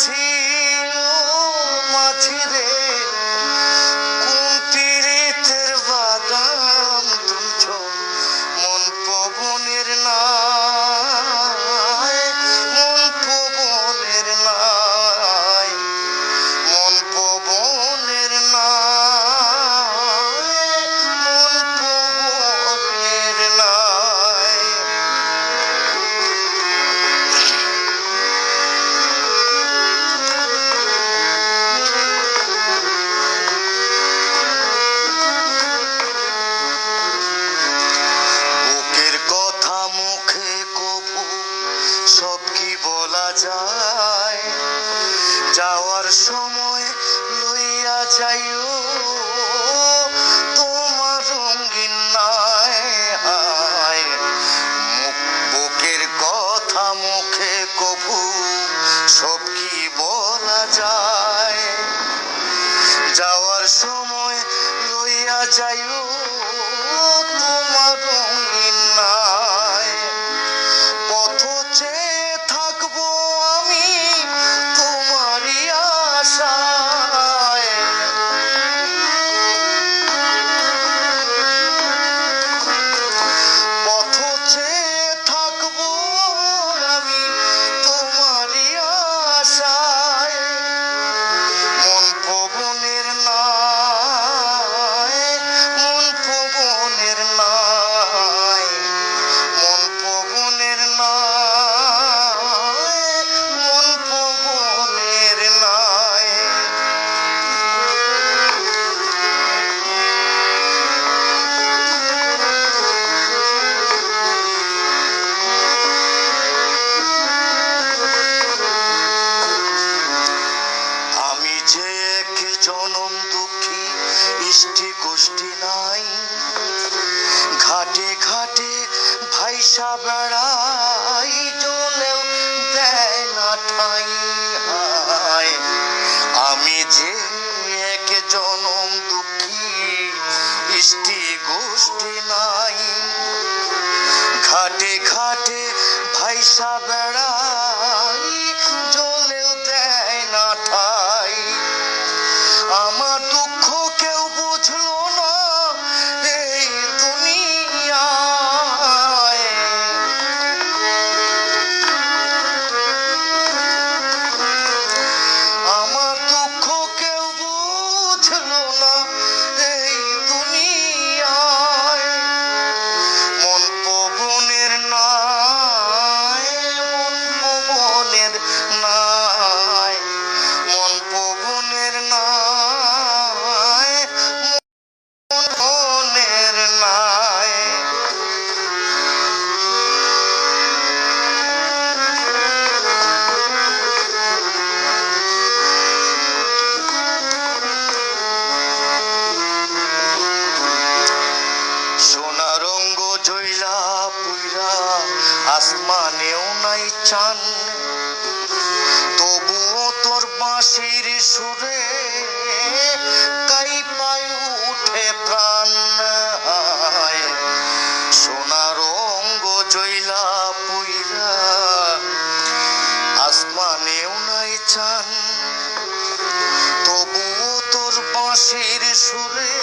মাঝি ও মাঝি রে, কোন পীড়িতের বাদাম তুলছ মন পবনের নাই, মন পবনের নাই, মন পবনের নাই, মন পবনের নাই। বুকের কথা মুখে কবু সব কি বলা যায়, যাওয়ার সময় লইয়া যাইও তোমার রঙিন নাই। বুকের কথা মুখে কবু সব কি বলা যায়, যাওয়ার সময় লইয়া যাইও তোমার রঙিন নাই। পথ চেয়ে থাকবো আমি তোমারই আশায়, পথ চেয়ে থাকবো আমি তোমারই আশায়। মন পবনের নাই, মন পবনের নাই, মন পবনের নাই, মন পবনের নাই। আমি যে এক জনম দুঃখী, ইষ্টি গোষ্ঠী নাই, ঘাটে ঘাটে ভাইসা বেড়াই, জলেও দেয় না ঠাই। হায়, আমি যে এক জনম দুঃখী, ইষ্টি গোষ্ঠী নাই, ঘাটে ঘাটে ভাইসা বেড়াই, জলেও দেয় না ঠাই। আমার দুঃখ কেউ বুঝলো না এই দুনিয়ায়, আমার দুঃখ কেউ বুঝলো না এই দুনিয়ায়। মন পবনের নাই, মন পবনের নাই, মন পবনের নাই, মন পবনের নাই। সোনা রঙ্গ জইলা পুইরা আসমানেও নাই চান, তবুও তোর বাঁশির সুরে কাইপায় উঠে প্রাণ। হায়, সোনা রঙ্গ জইলা পুইরা আসমানেও নাই চান, তবুও তোর বাঁশির সুরে